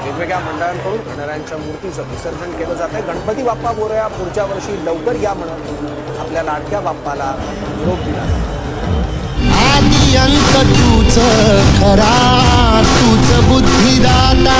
वेगवेगळ्या मंडळांकडून गणरायांच्या मूर्तीचं विसर्जन केलं जात आहे. गणपती बाप्पा मोरया, पुढच्या वर्षी लवकर या म्हणून आपल्या लाडक्या बाप्पाला निरोप दिला. आदि अंत तूच खरा, तूच बुद्धिदाता.